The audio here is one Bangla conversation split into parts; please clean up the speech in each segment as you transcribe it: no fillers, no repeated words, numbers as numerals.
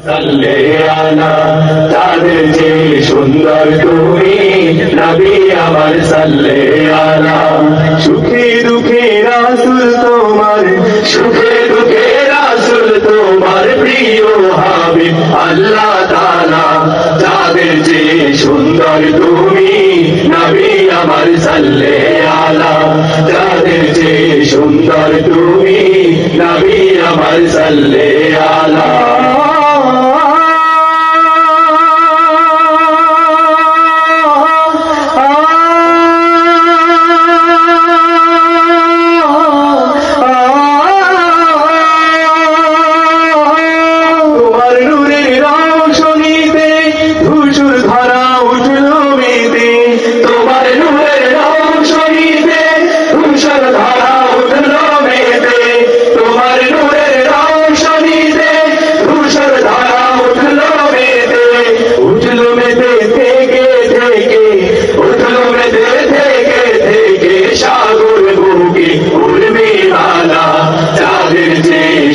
সাল্লে আলা চাঁদের যে সুন্দর তুমি নবী আমার সাল্লে আলা সুখে দুঃখে রাসূল তোমার সুখে দুঃখে রাসূল তোমার প্রিয় হাবিব আল্লাহ তাআলা চাঁদের যে সুন্দর তুমি নবী আমার সাল্লে আলা চাঁদের যে সুন্দর তুমি নবী আমার সাল্লে আলা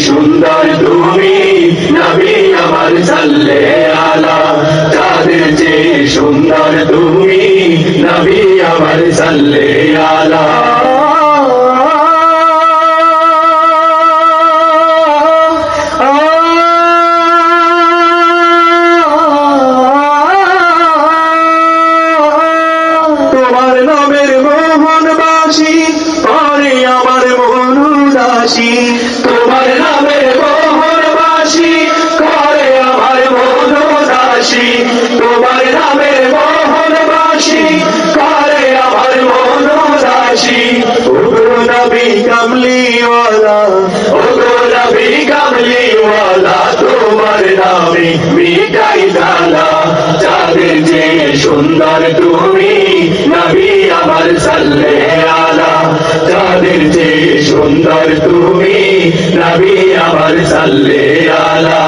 সুন্দর তুমি নবী আমার সাল্লে আলা চাঁদের যে সুন্দর তুমি নবী আমার সাল্লে আলা তোমার নামের মোহনবাসী করে আমার মন উদাসী তোমার নামের মোহনবাসী করে আমার মন উদাসী তোমার নামের মোহনবাসী করে আমার মন উদাসী ওগো নবী কামলিওয়ালা ওগো নবী কামলিওয়ালা তোমার নামে মিটাই জালা চাঁদের যে সুন্দর তুমি নবী আমার সাল্লে আলা চাঁদের যে সুন্দর তুমি নবী আমার সাল্লে আলা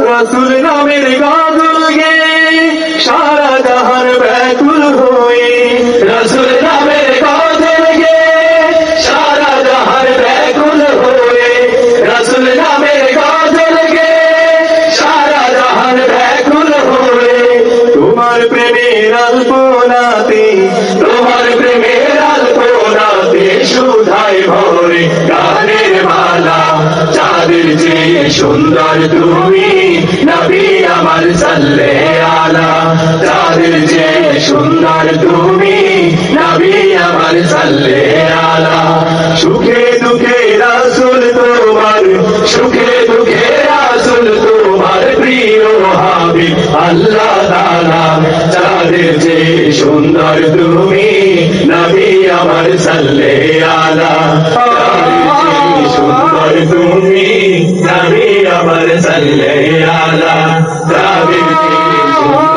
রাসূল নামের গাজল গে সারা জাহান ব্যাকুল হয়ে রাসূল নামের গাজল গে সারা জাহান ব্যাকুল হয়ে রাসূল নামের গাজল গে সারা জাহান ব্যাকুল হয়ে তোমার প্রেমের আলপনাতে তোমার প্রেমের আলপনাতে সুধায় ভরে গানের মালা চাঁদের যে সুন্দর তুমি নবী আমার সাল্লে আলা চাঁদের যে সুন্দর তুমি নবী আমার সাল্লে আলা সুখে দুঃখে রাসূল তোমার সুখে দুঃখে রাসূল তোমার প্রিয় হাবিব আল্লাহ তাআলা চাঁদের যে সুন্দর তুমি নবী আমার সাল্লে আলা সুন্দর তুমি নবী আমার সাল্লে আলা চাঁদের যে